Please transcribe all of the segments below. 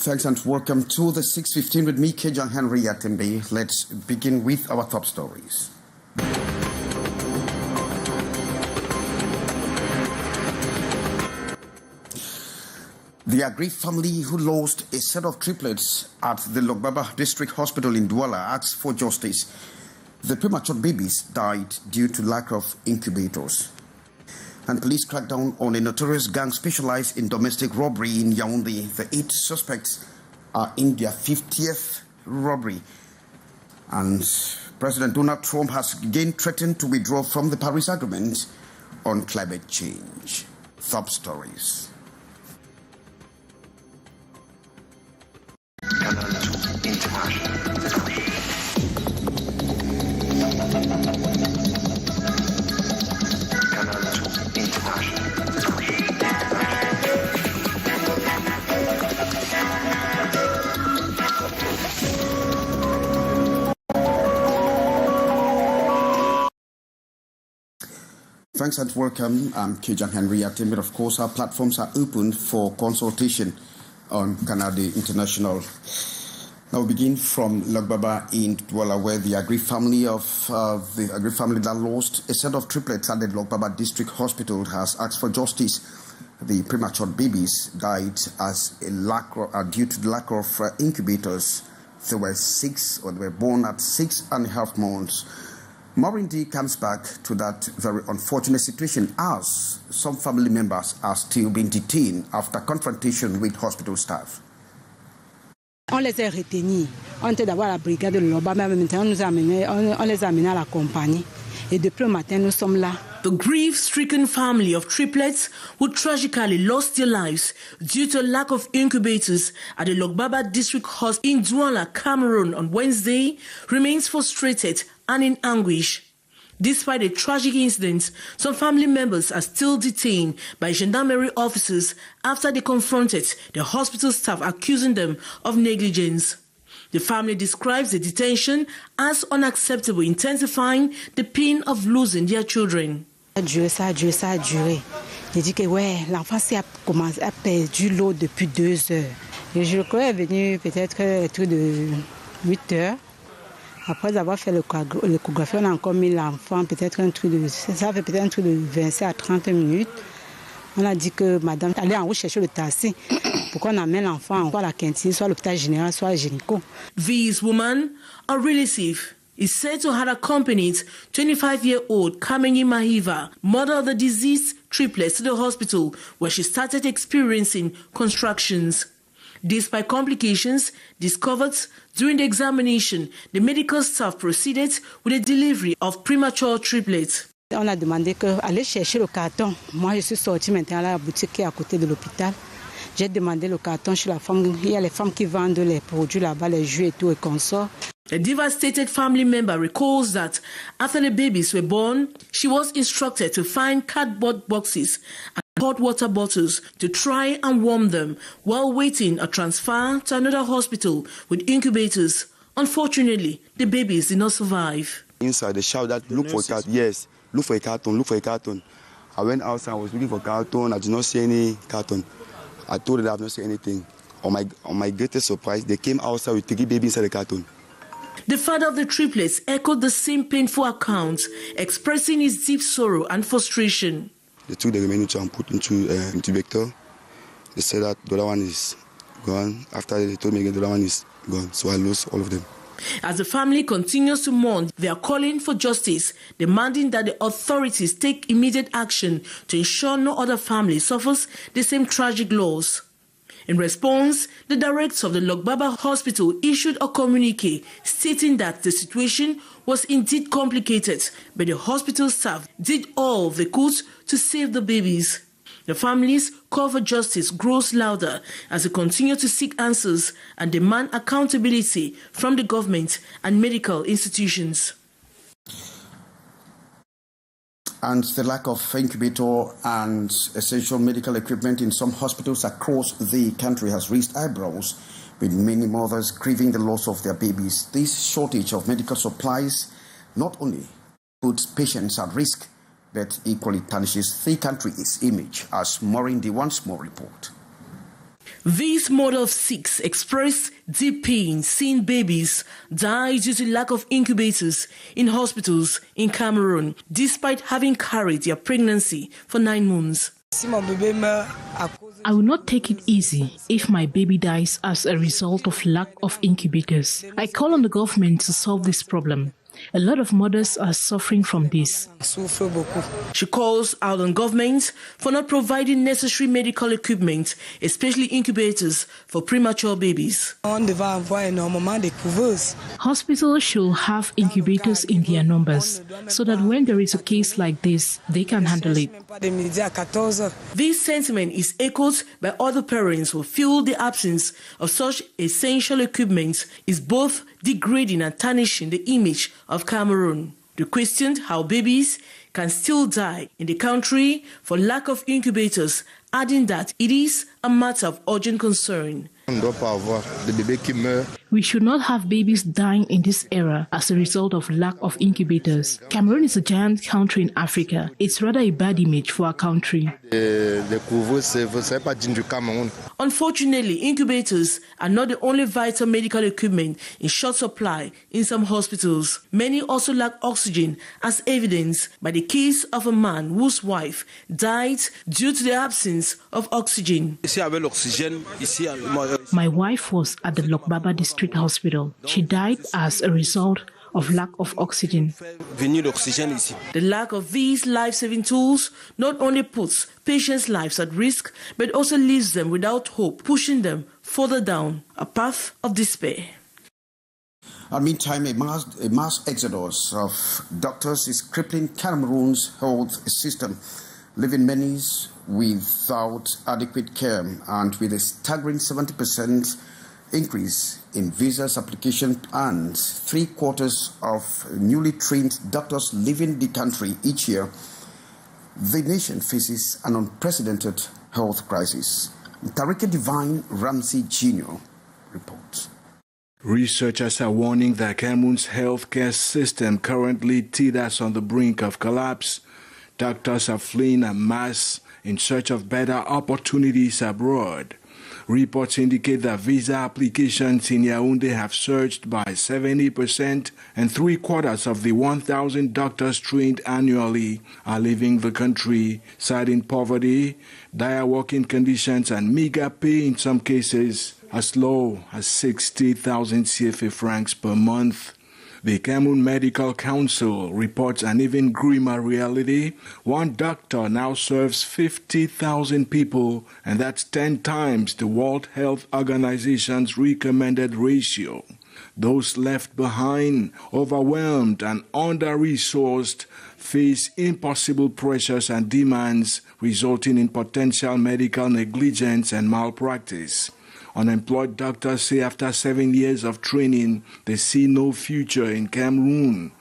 Thanks and welcome to the 6:15 with me, Kejan Henry Atembe. Let's begin with our top stories. The aggrieved family who lost a set of triplets at the Logbaba District Hospital in Douala asked for justice. The premature babies died due to lack of incubators. And police cracked down on a notorious gang specialized in domestic robbery in Yaoundé. The 8 suspects are in their 50th robbery. And President Donald Trump has again threatened to withdraw from the Paris Agreement on climate change. Top stories. Canal International. Thanks and welcome. I'm Kejan Henry Atembe. Of course, our platforms are open for consultation on Canal International. Now we begin from Logbaba in Douala, where the aggrieved family that lost a set of triplets at the Logbaba District Hospital has asked for justice. The premature babies died due to the lack of incubators. They were born at 6.5 months. Morindi comes back to that very unfortunate situation as some family members are still being detained after confrontation with hospital staff. On les a retenus. On était d'abord à la brigade de Loba, mais maintenant on les a amenés à la compagnie. Et depuis le matin, nous sommes là. The grief-stricken family of triplets who tragically lost their lives due to a lack of incubators at the Logbaba District Hospital in Douala, Cameroon on Wednesday remains frustrated and in anguish. Despite the tragic incident, some family members are still detained by gendarmerie officers after they confronted the hospital staff accusing them of negligence. The family describes the detention as unacceptable, intensifying the pain of losing their children. Ça a duré. J'ai dit que l'enfant a perdu l'eau depuis 2 heures. Et je crois est venu peut-être autour de 8 heures. Après avoir fait l'échographie, on a encore mis l'enfant, ça fait peut-être un truc de 25 à 30 minutes. On a dit que madame allait en haut chercher le taxi pour qu'on amène l'enfant soit à la cantine, soit à l'hôpital général, soit à gynéco. This woman, a relative, is said to have accompanied 25-year-old Kamenyi Mahiva, mother of the deceased triplets, to the hospital where she started experiencing contractions. Despite complications discovered during the examination, the medical staff proceeded with the delivery of premature triplets. On a demandé d'aller chercher le carton. Moi, je suis sortie maintenant à la boutique qui est à côté de l'hôpital. J'ai demandé le carton chez la femme. Il y a les femmes qui vendent les produits là-bas, les jus et tout et consorts. A devastated family member recalls that after the babies were born, she was instructed to find cardboard boxes and hot water bottles to try and warm them while waiting a transfer to another hospital with incubators. Unfortunately, the babies did not survive. Inside they shout that look for carton. Yes, look for a carton. I went outside, I was looking for carton. I did not see any carton. I told them I have not seen anything. On my greatest surprise, they came outside with 3 babies inside the carton. The father of the triplets echoed the same painful account, expressing his deep sorrow and frustration. They took the remaining two and put into incubator. They said that the other one is gone. After they told me again the other one is gone, so I lost all of them. As the family continues to mourn, they are calling for justice, demanding that the authorities take immediate action to ensure no other family suffers the same tragic loss. In response, the director of the Logbaba Hospital issued a communique stating that the situation was indeed complicated, but the hospital staff did all they could to save the babies. The families' call for justice grows louder as they continue to seek answers and demand accountability from the government and medical institutions. And the lack of incubator and essential medical equipment in some hospitals across the country has raised eyebrows, with many mothers grieving the loss of their babies. This shortage of medical supplies not only puts patients at risk, but equally tarnishes the country's image, as Morindi once more report. This mother of 6 expressed deep pain seeing babies die due to lack of incubators in hospitals in Cameroon, despite having carried their pregnancy for 9 months. I will not take it easy if my baby dies as a result of lack of incubators. I call on the government to solve this problem. A lot of mothers are suffering from this. She calls out on governments for not providing necessary medical equipment, especially incubators for premature babies. Hospitals should have incubators in their numbers so that when there is a case like this, they can handle it. This sentiment is echoed by other parents who feel the absence of such essential equipment is both degrading and tarnishing the image of Cameroon. They questioned how babies can still die in the country for lack of incubators, adding that it is a matter of urgent concern. We should not have babies dying in this era as a result of lack of incubators. Cameroon is a giant country in Africa. It's rather a bad image for our country. Unfortunately, incubators are not the only vital medical equipment in short supply in some hospitals. Many also lack oxygen, as evidenced by the case of a man whose wife died due to the absence of oxygen. My wife was at the Lokbaba District Hospital. She died as a result of lack of oxygen. The lack of these life-saving tools not only puts patients' lives at risk, but also leaves them without hope, pushing them further down a path of despair. Meantime, a mass exodus of doctors is crippling Cameroon's health system, leaving many without adequate care, and with a staggering 70% increase in visas application and 3/4 of newly trained doctors leaving the country each year, the nation faces an unprecedented health crisis. Tarike Divine Ramsey Jr. reports. Researchers are warning that Cameroon's healthcare system currently teeters on the brink of collapse. Doctors are fleeing en masse in search of better opportunities abroad. Reports indicate that visa applications in Yaoundé have surged by 70%, and 3/4 of the 1,000 doctors trained annually are leaving the country, citing poverty, dire working conditions, and meager pay in some cases, as low as 60,000 CFA francs per month. The Cameroon Medical Council reports an even grimmer reality. One doctor now serves 50,000 people, and that's 10 times the World Health Organization's recommended ratio. Those left behind, overwhelmed and under-resourced, face impossible pressures and demands, resulting in potential medical negligence and malpractice. Unemployed doctors say after 7 years of training, they see no future in Cameroon.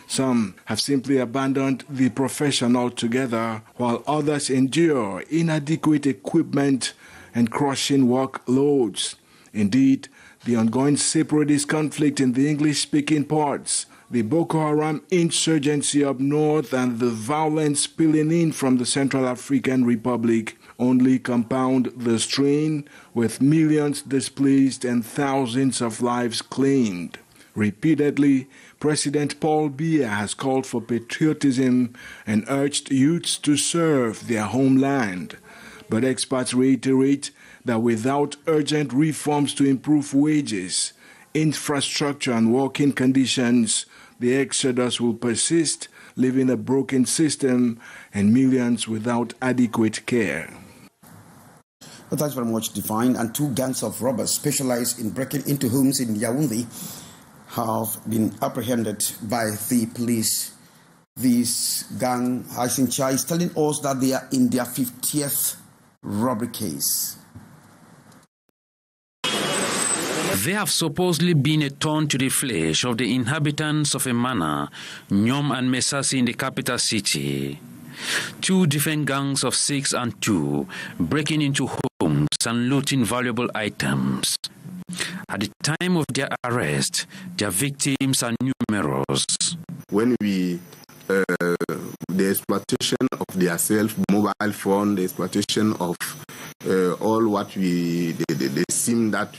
Some have simply abandoned the profession altogether, while others endure inadequate equipment and crushing workloads. Indeed, the ongoing separatist conflict in the English-speaking parts, the Boko Haram insurgency up north, and the violence spilling in from the Central African Republic only compound the strain, with millions displaced and thousands of lives claimed. Repeatedly, President Paul Biya has called for patriotism and urged youths to serve their homeland. But experts reiterate that without urgent reforms to improve wages, infrastructure, and working conditions, the exodus will persist, leaving a broken system and millions without adequate care. Well, thanks very much, Divine. And 2 gangs of robbers specialized in breaking into homes in Yaoundé have been apprehended by the police. This gang, Aisincha, is telling us that they are in their 50th robbery case. They have supposedly been a thorn to the flesh of the inhabitants of a manor, Nyom and Mesasi, in the capital city. 2 different gangs of 6 and 2 breaking into homes and looting valuable items. At the time of their arrest, their victims are numerous. When the exploitation of their mobile phone, the exploitation of all what the sim that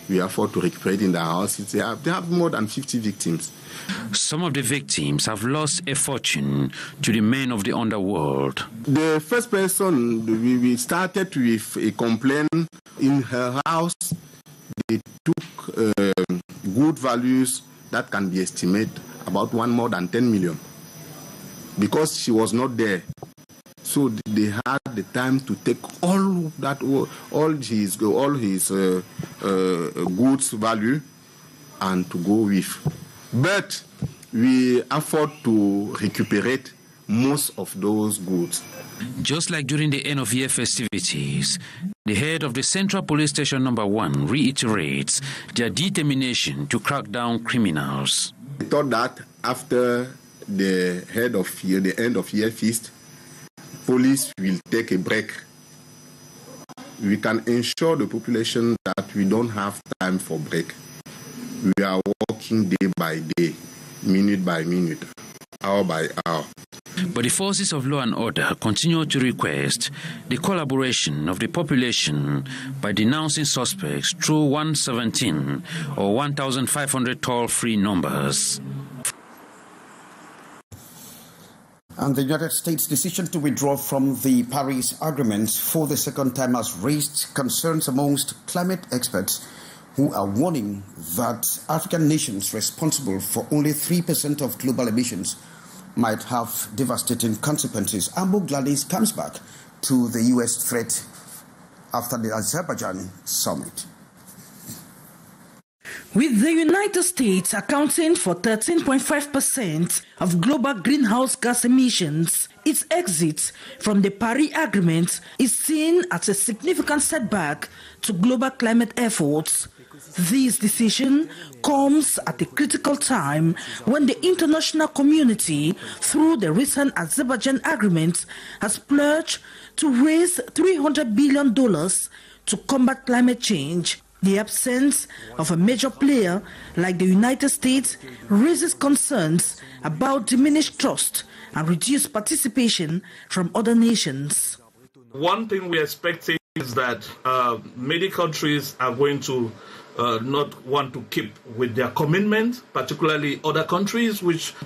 we afford to recuperate in the house, they have more than 50 victims. Some of the victims have lost a fortune to the men of the underworld. The first person, we started with a complaint in her house. They took good values that can be estimated about more than 10 million because she was not there. So they had the time to take all his goods value and to go with. But we afford to recuperate most of those goods. Just like during the end of year festivities, the head of the Central Police Station No. 1 reiterates their determination to crack down criminals. We thought that after the end of year feast, police will take a break. We can ensure the population that we don't have time for break. We are working day by day, minute by minute, hour by hour. But the forces of law and order continue to request the collaboration of the population by denouncing suspects through 117 or 1,500 toll-free numbers. And the United States' decision to withdraw from the Paris Agreement for the second time has raised concerns amongst climate experts who are warning that African nations responsible for only 3% of global emissions might have devastating consequences. Ambo Gladys comes back to the U.S. threat after the Azerbaijan summit. With the United States accounting for 13.5% of global greenhouse gas emissions, its exit from the Paris Agreement is seen as a significant setback to global climate efforts. This decision comes at a critical time when the international community, through the recent Azerbaijan agreement, has pledged to raise $300 billion to combat climate change. The absence of a major player like the United States raises concerns about diminished trust and reduced participation from other nations. One thing we're expecting is that many countries are going to not want to keep with their commitment, particularly other countries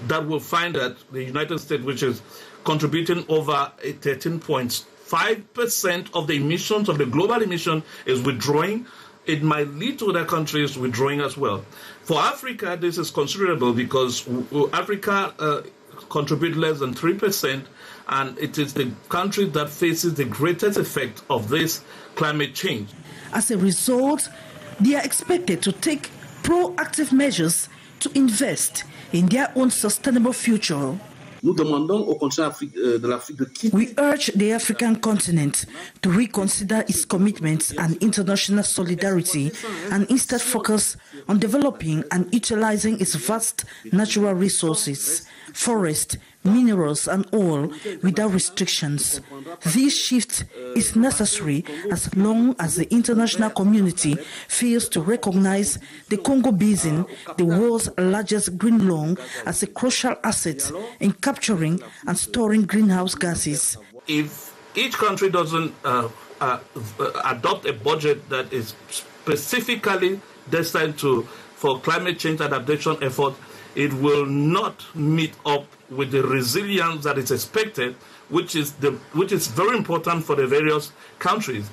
that will find that the United States, which is contributing over 13.5% of the emissions, of the global emission, is withdrawing. It might lead to other countries withdrawing as well. For Africa, this is considerable because Africa contributes less than 3%, and it is the country that faces the greatest effect of this climate change. As a result, they are expected to take proactive measures to invest in their own sustainable future. We urge the African continent to reconsider its commitments and international solidarity and instead focus on developing and utilizing its vast natural resources, forests, minerals and oil without restrictions. This shift is necessary as long as the international community fails to recognize the Congo Basin, the world's largest green lung, as a crucial asset in capturing and storing greenhouse gases. If each country doesn't adopt a budget that is specifically destined for climate change adaptation effort, it will not meet up with the resilience that is expected, which is very important for the various countries.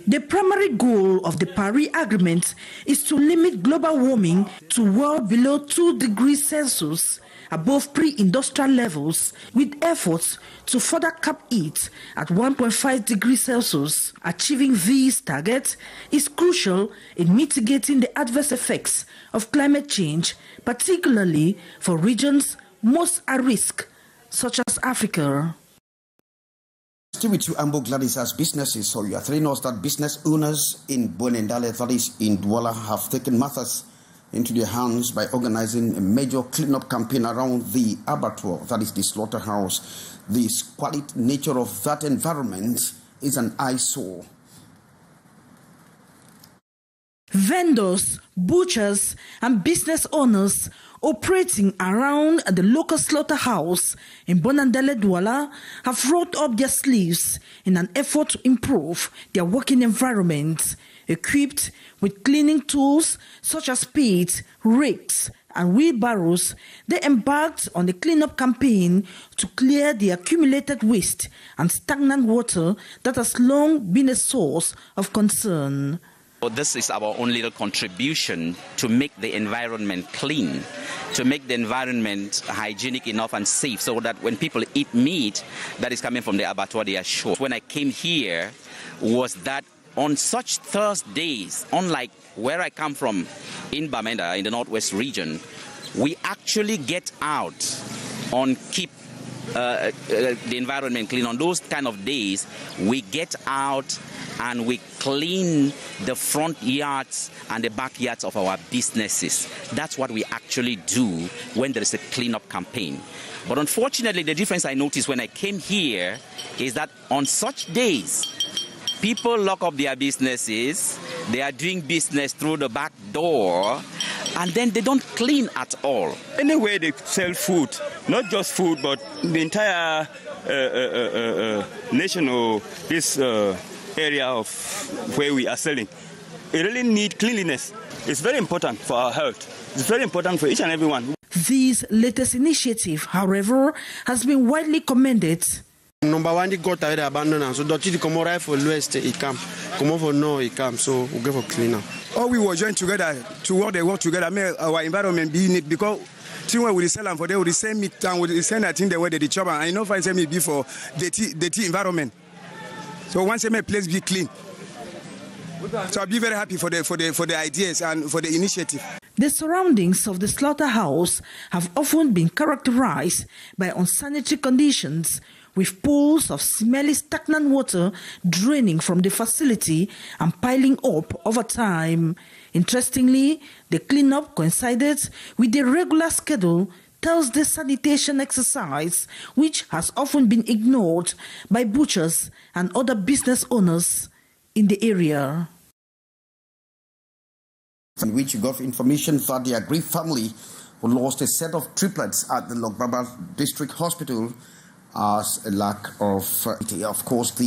The primary goal of the Paris Agreement is to limit global warming to well below 2 degrees Celsius, above pre-industrial levels, with efforts to further cap it at 1.5 degrees Celsius. Achieving these targets is crucial in mitigating the adverse effects of climate change, particularly for regions most at risk, such as Africa. Still with you, Ambo Gladys, as businesses. So you are telling us that business owners in Bonendale, that is in Douala, have taken matters into their hands by organizing a major cleanup campaign around the abattoir, that is the slaughterhouse. The squalid nature of that environment is an eyesore. Vendors, butchers, and business owners operating around the local slaughterhouse in Bonandele Douala have rolled up their sleeves in an effort to improve their working environment. Equipped with cleaning tools such as spades, rakes, and wheelbarrows, they embarked on a cleanup campaign to clear the accumulated waste and stagnant water that has long been a source of concern. This is our own little contribution to make the environment clean, to make the environment hygienic enough and safe so that when people eat meat that is coming from the abattoir, they are sure. When I came here was that on such Thursdays, unlike where I come from in Bamenda, in the northwest region, we actually get out on keep the environment clean. On those kind of days, we get out and we clean the front yards and the backyards of our businesses. That's what we actually do when there is a cleanup campaign. But unfortunately, the difference I noticed when I came here is that on such days, people lock up their businesses, they are doing business through the back door, and then they don't clean at all. Anyway, they sell food, not just food, but the entire nation or this area of where we are selling. It really needs cleanliness. It's very important for our health. It's very important for each and every one. This latest initiative, however, has been widely commended. Number one, the got already abandoned, so Dutch come right for West, he come for no, he come, so we go for cleaner. All we were joined together to work, they work together, make our environment be neat because when we sell them for them, we send meat and we send that thing the way they chop. I know if I say me before the tea environment. So once my place be clean. So I'll be very happy for the ideas and for the initiative. The surroundings of the slaughterhouse have often been characterized by unsanitary conditions, with pools of smelly stagnant water draining from the facility and piling up over time. Interestingly, the cleanup coincided with the regular schedule Thursday sanitation exercise, which has often been ignored by butchers and other business owners in the area. In which you got information that the aggrieved family who lost a set of triplets at the Logbaba District Hospital as a lack of course, the